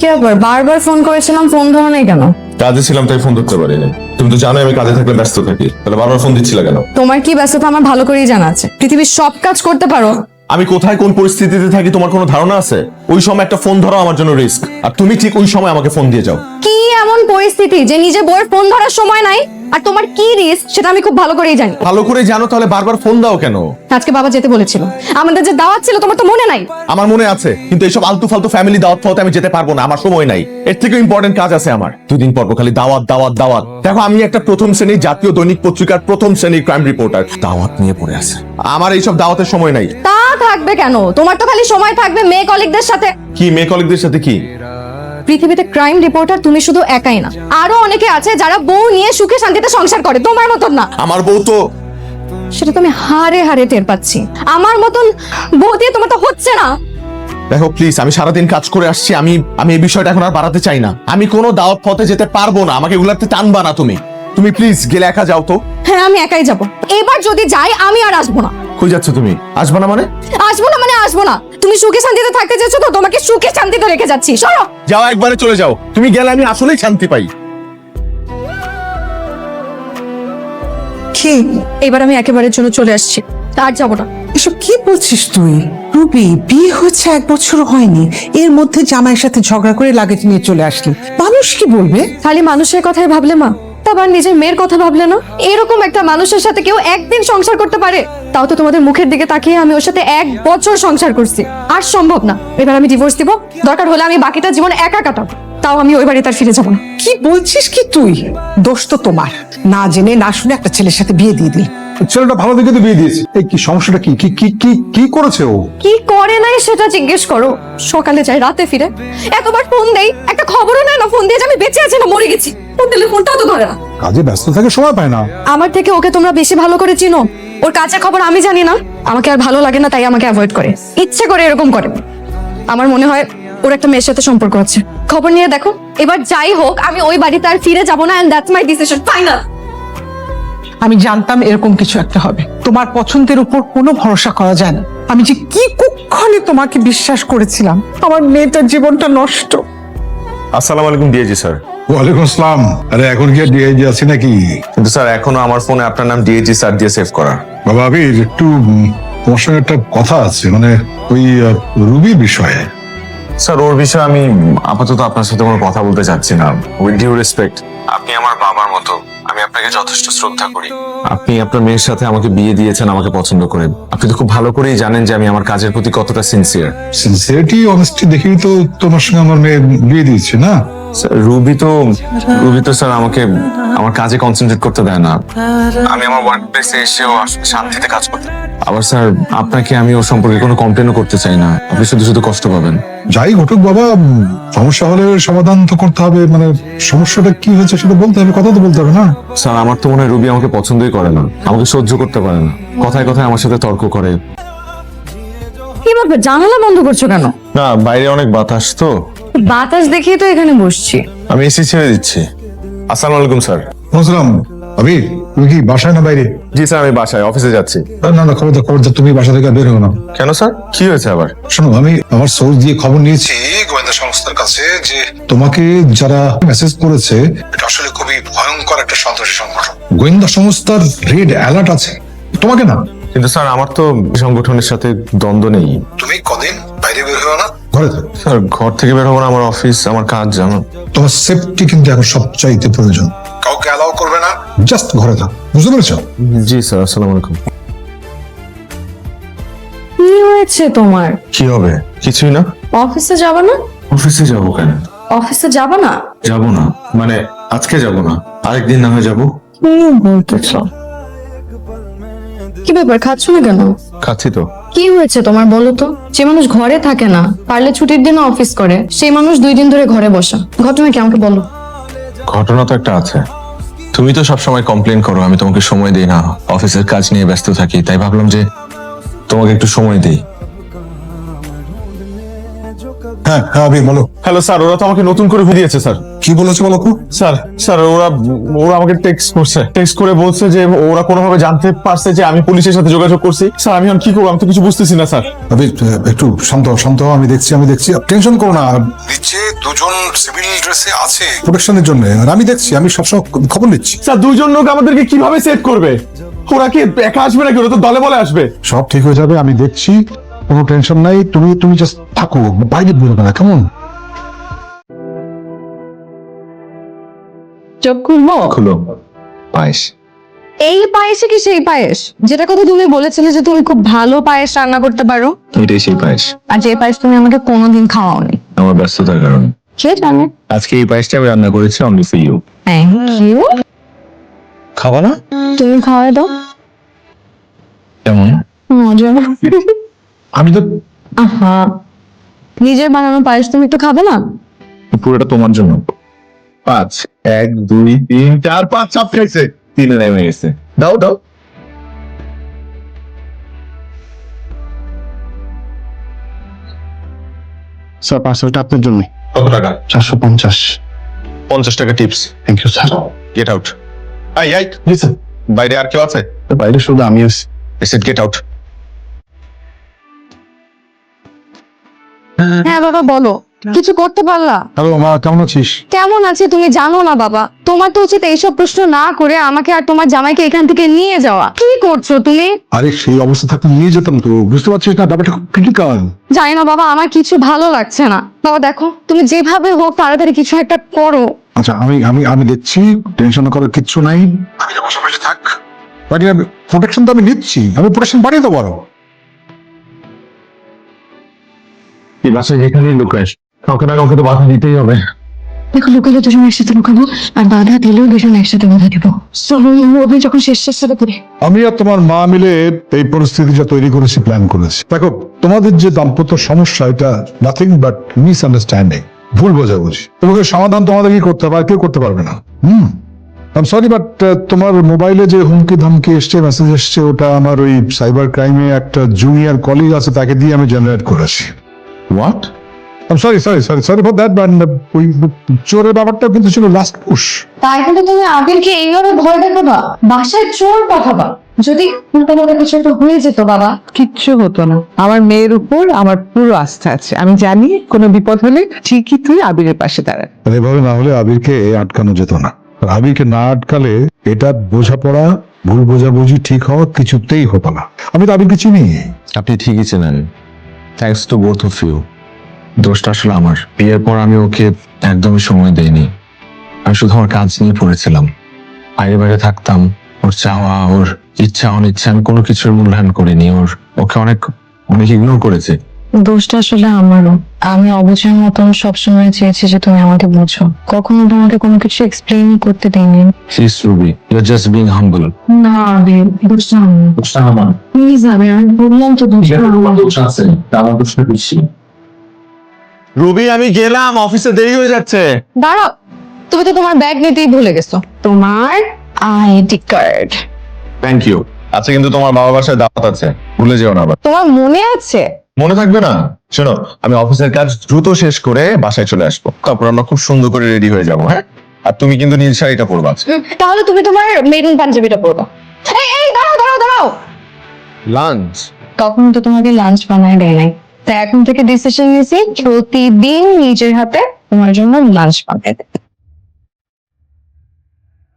কি ব্যাপার, বারবার ফোন করেছিলাম, ফোন ধরো নাই কেন? কাজে ছিলাম তাই ফোন ধরতে পারিনি। তুমি তো জানোই আমি কাজে থাকলে ব্যস্ত থাকি, তাহলে বারবার ফোন দিচ্ছিলে কেন? তোমার কি ব্যস্ততা আমার ভালো করেই জানা আছে। পৃথিবীর সব কাজ করতে পারো, আমি কোথায় কোন পরিস্থিতিতে থাকি তোমার কোনো ধারণা আছে? ওই সময় একটা ফোন ধরা আমার জন্য রিস্ক, আর তুমি ঠিক ওই সময় আমাকে ফোন দিয়ে যাও। কি এমন পরিস্থিতি যে নিজের বউয়ের ফোন ধরার সময় নাই? আর তোমার কি রিস্ক সেটা আমি খুব ভালো করেই জানি। ভালো করে জানো, তাহলে বারবার ফোন দাও কেন? আজকে বাবা যেতে বলেছিল, আমাদের যে দাওয়াত ছিল তোমার তো মনে নাই? আমার মনে আছে, কিন্তু এইসব আলতু ফালতু ফ্যামিলি দাওয়াত ফাওয়াতে আমি যেতে পারবো না, আমার সময় নাই। এর থেকে ইম্পর্টেন্ট কাজ আছে আমার। 2 দিন পর খালি দাওয়াত দাওয়াত দাওয়াত। দেখো, আমি একটা প্রথম শ্রেণীর জাতীয় দৈনিক পত্রিকার প্রথম শ্রেণীর ক্রাইম রিপোর্টার, দাওয়াত নিয়ে পড়ে আছে। আমার এইসব দাওয়াতের সময় নাই। তা থাকবে কেন? তোমার তো খালি সময় থাকবে মেয়ে কলিগদের সাথে। কি মেয়ে কলিগদের সাথে? কি পৃথিবীতে ক্রাইম রিপোর্টার তুমি শুধু একাই না, আরো অনেকে আছে যারা বউ নিয়ে সুখে শান্তিতে সংসার করে, তোমার মতন না। আমার বউ তো, সেটা তো আমি হারে হারে টের পাচ্ছি। আমার মতন বউ দিয়ে তোমার তো হচ্ছে না। দেখো প্লিজ, আমি সারাদিন কাজ করে আসছি, আমি এই বিষয়টা এখন আর বাড়াতে চাই না। আমি কোনো দাওয়াত ফাওয়াতে যেতে পারবো না, আমাকে এগুলাতে টানবা না তুমি। তুমি প্লিজ গেলে একা যাও তো। হ্যাঁ, আমি একাই যাব। এবার যদি যাই আমি আর আসবো না। কই যাচ্ছ তুমি? আসবা না মানে? আসবো না মানে আসবো না। তুমি সুখে শান্তিতে থাকতে চাইছো তো, তোমাকে সুখে শান্তিতে রেখে যাচ্ছি। সরো। যাও, একবারে চলে যাও। তুমি গেলে আমি আসলেই শান্তি পাই। কি এবার আমি একেবারে জন্য চলে আসছি, আর যাবো না। এসব কি বলছিস তুই? রুবি, বিয়ে হচ্ছে 1 বছর হয়নি, এর মধ্যে জামাইয়ের সাথে ঝগড়া করে লাগেজ নিয়ে চলে আসলি, মানুষ কি বলবে? খালি মানুষের কথাই ভাবলে মা, তারপর নিজের মেয়ের কথা ভাবলে না? এরকম একটা মানুষের সাথে কেউ একদিন সংসার করতে পারে? তাও তো তোমাদের মুখের দিকে তাকিয়ে আমি ওর সাথে 1 বছর সংসার করছি। আর সম্ভব না। এবার আমি ডিভোর্স দিব, দরকার হলে আমি বাকিটা জীবন একা কাটাবো, তাও আমি ওই বাড়িতে আর ফিরে যাবো না। কি বলছিস কি তুই? দোষ তো তোমার, না জেনে না শুনে একটা ছেলের সাথে বিয়ে দিয়ে দিল। ছেলেটা ভালো দেখে তো বিয়ে দিয়েছে। এই কি সমস্যাটা? কি কি কি কি কি করেছে ও? কি করে নাই সেটা জিজ্ঞেস করো। সকালে যাই, রাতে ফিরে, এতবার ফোন দেই, একটা খবরও নেয় না। ফোন দিয়ে যে আমি বেঁচে আছি না মরে গেছি, ফোন দিলে ফোনটাও তো ধরে না। কাজে ব্যস্ত থাকে, সময় পায় না। আমার থেকে ওকে তোমরা বেশি ভালো করে চিনো। ওর কাছের খবর আমি জানি না, আমাকে আর ভালো লাগে না তাই আমাকে অ্যাভয়েড করে, ইচ্ছে করে এরকম করে। আমার মনে হয় ওর একটা মেয়ের সাথে সম্পর্ক আছে। খবর নিয়ে দেখো। এবার যাই হোক, আমি ওই বাড়িতে আর ফিরে যাব না, and that's my decision, final. আমি জানতাম এরকম কিছু একটা হবে। তোমার পছন্দের উপর কোনো ভরসা করা যায় না। আমি যে কি কুক্ষণে তোমাকে বিশ্বাস করেছিলাম। আমার মেয়েটার জীবনটা নষ্ট। আসসালামু আলাইকুম ডিআইজি স্যার। ওয়ালাইকুম আসসালাম। আরে এখন কি ডিআইজি আছে নাকি? কিন্তু স্যার এখনো আমার ফোনে আপনার নাম ডিআইজি স্যার দিয়ে সেভ করা। বাবা আবির, একটু তোমার সঙ্গে একটা কথা আছে, মানে ওই রুবির বিষয়ে। স্যার ওর বিষয়ে আমি আপাতত আপনার সাথে কোনো কথা বলতে চাচ্ছি না। উইথ ডিউ রেসপেক্ট, আপনি আমার বাবার মতো, আমি আপনাকে যথেষ্ট শ্রদ্ধা করি। আপনি আপনার মেয়ের সাথে আমাকে বিয়ে দিয়েছেন আমাকে পছন্দ করে। আপনি তো খুব ভালো করেই জানেন যে আমি আমার কাজের প্রতি কতটা সিনসিয়ার। সিনসিয়ারিটি অনেস্টি দেখেই তো তোমার সঙ্গে আমার মেয়ে বিয়ে দিয়েছে না? স্যার রুবি তো স্যার আমাকে আমার কাজে কনসেন্ট্রেট করতে দেয় না। আমি আমার ওয়ার্ক প্লেসে এসেও শান্তিতে কাজ করতে। আবার স্যার আপনাকে আমি ওর সম্পর্কে কোনো কমপ্লেনও করতে চাই না, আপনি শুধু শুধু কষ্ট পাবেন। যাই ঘটুক বাবা, সমস্যা হলে সমাধান তো করতে হবে। মানে সমস্যাটা কি হয়েছে সেটা বলতে হবে, কথা তো বলতে হবে না? স্যার আমার তো মনে হয় রুবি আমাকে পছন্দই করে না, আমাকে সহ্য করতে পারে না, কথায় কথায় আমার সাথে তর্ক করে। কি ব্যাপার, জানালা বন্ধ করছো কেন? না, বাইরে অনেক বাতাস তো। বাতাস দেখিয়ে তো এখানে বসছি। আমি এসি ছেড়ে দিচ্ছি। আসসালামু আলাইকুম স্যার। বুঝলাম। আবির, তুমি কি বাসায় না বাইরে? জি স্যার, আমি বাসায়, অফিসে যাচ্ছি। না না, খবরদার তুমি বাসা থেকে বের হো না। কেন স্যার, কি হয়েছে আবার? শোনো, আমি আমার সোর্স দিয়ে খবর নিয়েছি গোয়েন্দা সংস্থার কাছে যে তোমাকে যারা মেসেজ করেছে এটা আসলে খুবই ভয়ঙ্কর একটা সন্ত্রাসী সংগঠন। গোয়েন্দা সংস্থার রেড অ্যালার্ট আছে, তোমাকে না। কিন্তু স্যার আমার তো সংগঠনের সাথে দ্বন্দ্ব নেই। তুমি কদিন বাইরে বের হও না, ঘরে থাকো। স্যার ঘর থেকে বের হবো না, আমার অফিস, আমার কাজ জানো। তোমার সেফটি কিন্তু এখন সবচাইতে প্রয়োজন। কাউকে অ্যালাউ করবে না, জাস্ট ঘরে থাকো, বুঝতে পেরেছো? জি স্যার, আসসালামু আলাইকুম। কি হয়েছে তোমার? কি হবে? কিছুই না। অফিসে যাবে না? অফিসে যাবো কেন? অফিসে যাবে না? যাবো না মানে আজকে যাবো না, আরেকদিন না হয় যাবো। কি বলতেছ? কি ব্যাপার, খাচ্ছ না কেন? খাচ্ছি তো। কি হয়েছে তোমার বলো তো? যে মানুষ ঘরে থাকে না, পারলে ছুটির দিনও অফিস করে, সেই মানুষ 2 দিন ধরে ঘরে বসা। ঘটনা কি আমাকে বলো। ঘটনা তো একটা আছে। তুমি তো সবসময় কমপ্লেন করো আমি তোমাকে সময় দিই না, অফিসের কাজ নিয়ে ব্যস্ত থাকি, তাই ভাবলাম যে তোমাকে একটু সময় দিই। হ্যাঁ হ্যাঁ আবির বলো, হ্যালো স্যার, ওরা তো আমাকে নতুন করে দিয়েছে স্যার। কি বলেছে বলো তো? স্যার স্যার ওরা ওরা আমাকে টেক্সট করে বলছে যে ওরা কোনোভাবে জানতে পারছে যে আমি পুলিশের সাথে যোগাযোগ করছি। স্যার আমি এখন কি করবো, আমি তো কিছু বুঝতেছি না স্যার। আবির একটু শান্ত হও, আমি দেখছি, টেনশন করো না। নিচে দুজন সিভিল ড্রেসে আছে প্রোটেকশনের জন্য, আর আমি দেখছি, আমি সবসময় খবর নিচ্ছি। স্যার দুইজন লোক আমাদেরকে কিভাবে সেভ করবে? ওরা কি একা আসবে নাকি? ওরা তো দলে বলে আসবে। সব ঠিক হয়ে যাবে, আমি দেখছি, কোনো টেনশন নাই। তুমি জাস্ট থাকো, বাইরে বেরোবে না, কেমন? চোখ খুলবো? খুলো। পায়েস। এই পায়েসে কি সেই পায়েস যেটা কথা তুমি বলেছিলে যে তুমি খুব ভালো পায়েস রান্না করতে পারো? এটাই সেই পায়েস। আর যে পায়েস তুমি আমাকে কোনোদিন খাওয়াওনি। আমার ব্যস্ততার কারণে। কে জানে? আজকে এই পায়েসটা আমি রান্না করেছি only for you. Thank you. খাবা না? তুমি খাওয়াই দাও। কেমন? মজা। আমি তো আহা, নিজের বানানো পায়েস তুমি একটু খাবে না? পুরোটা তোমার জন্য। 5 1 2 3 4 5 চাপ খাইছে, 3 নেমে গেছে। দাও দাও। স্যার পার্সেলটা আপনার জন্য। কত টাকা? 450। 50 টাকা tips. Thank you sir. Get out. আই বাইরে আর কেউ আছে? বাইরে শুধু আমি আছি। I said get out. হ্যাঁ বাবা বলো, কিছু করতে পারলা? হ্যালো মা, কেমন আছিস? কেমন আছে তুমি জানো না বাবা? তোমার তো উচিত এইসব প্রশ্ন না করে আমাকে আর তোমার জামাইকে এখান থেকে নিয়ে যাওয়া। কি করছো তুমি? আরে সেই অবস্থা থাকতে নিয়ে যেতাম তো, বুঝতে পারছিস না ব্যাপারটা খুব ক্রিটিক্যাল। জানি না বাবা, আমার কিছু ভালো লাগছে না। বাবা দেখো, তুমি যেভাবে হোক তাড়াতাড়ি কিছু একটা করো। আচ্ছা আমি দেখছি, টেনশন করার কিচ্ছু নাই। আমি পাশাপাশি থাক, বাকি প্রোটেকশন তো আমি নিচ্ছি, আমি প্রোটেকশন বাড়িয়ে দেবো আরো। এই বাসায় যেখানেই লুকাস, কাউকে না কাউকে তো বাধা দিতেই হবে। দেখো, লুকালে দুজন একসাথে লুকাবো, আর বাধা দিলেও দুজন একসাথে বাধা দিব। চলো ওদের যখন শেষ চেষ্টা করি। আমি আর তোমার মা মিলে এই পরিস্থিতিটা তৈরি করেছি, প্ল্যান করেছি। দেখো, তোমাদের যে দাম্পত্য সমস্যা, এটা নাথিং বাট মিসআন্ডারস্ট্যান্ডিং, ভুল বোঝাবুঝি। তোমাকে সমাধান তোমাদেরই করতে হবে, আর কেউ করতে পারবে না। আই সরি বাট তোমার মোবাইলে যে হুমকি ধামকি এসছে, মেসেজ এসছে, ওটা আমার ওই সাইবার ক্রাইমে একটা জুনিয়র কলিগ আছে, তাকে দিয়ে আমি জেনারেট করেছি। What? Sorry for that, but ওই চোরের ব্যাপারটা কিন্তু ছিল লাস্ট পুশ। তাই কিন্তু তুমি আবিরকে এইভাবে ভয় দেখাবা? বাসায় চোর পাঠাবা? যদি উল্টাপাল্টা কিছু একটা হয়ে যেত বাবা? কিচ্ছু হতো না। আমার মেয়ের উপর আমার পুরো আস্থা আছে। আমি জানি কোনো বিপদ হলে ঠিকই তুই আবিরের পাশে দাঁড়ান। আর এভাবে না হলে আবিরকে আটকানো যেত না। আর আবিরকে না আটকালে এটা বোঝাপড়া, ভুল বোঝাবুঝি ঠিক হওয়া কিছুতেই হতো না। আমি তো আবিরকে চিনি। আপনি ঠিকই চেনেন। Thanks to both of you. দোষটা আসলে আমার। বিয়ের পর আমি ওকে একদমই সময় দেইনি। আমি শুধু আমার কাজ নিয়ে পড়েছিলাম। বাইরে বাইরে থাকতাম। ওর চাওয়া, ওর ইচ্ছা অনিচ্ছা আমি কোনো কিছুর মূল্যায়ন করিনি। ওকে অনেক ইগনোর করেছে। দোষটা আসলে আমারও। আমি অবুঝের মতন সবসময় চেয়েছি যে তুমি আমাকে বুঝো। কখনো তোমাকে কোনো কিছু এক্সপ্লেইন করতে দেইনি। Please Ruby, you are just being humble. না আবির, দোষটা আমার। দোষটা আমার। প্লিজ আবির, আমি বললাম তো দোষটা আমার। দোষ আছে, আমার দোষটা বেশি। রুবি আমি গেলাম, অফিসে দেরি হয়ে যাচ্ছে। দাঁড়াও, তুমি তো তোমার ব্যাগ নিতেই ভুলে গেছো। তোমার আইডি কার্ড। Thank you. আচ্ছা কিন্তু তোমার বাবার বাসায় দাওয়াত আছে, ভুলে যেও না আবার। তোমার মনে আছে? মনে থাকবে না? শোনো, আমি অফিসের কাজ দ্রুত শেষ করে বাসায় চলে আসবো, তারপর আমরা খুব সুন্দর করে রেডি হয়ে যাবো। হ্যাঁ, আর তুমি কিন্তু নীল শাড়িটা পরবা। তাহলে তুমি তোমার মেরুন পাঞ্জাবিটা পরবা। এই দাঁড়াও। লাঞ্চ? তখন তো তোমাকে লাঞ্চ বানায় দেয় নাই, তাই এখন থেকে ডিসিশন নিয়েছি প্রতিদিন নিজের হাতে তোমার জন্য লাঞ্চ বানায় দেব।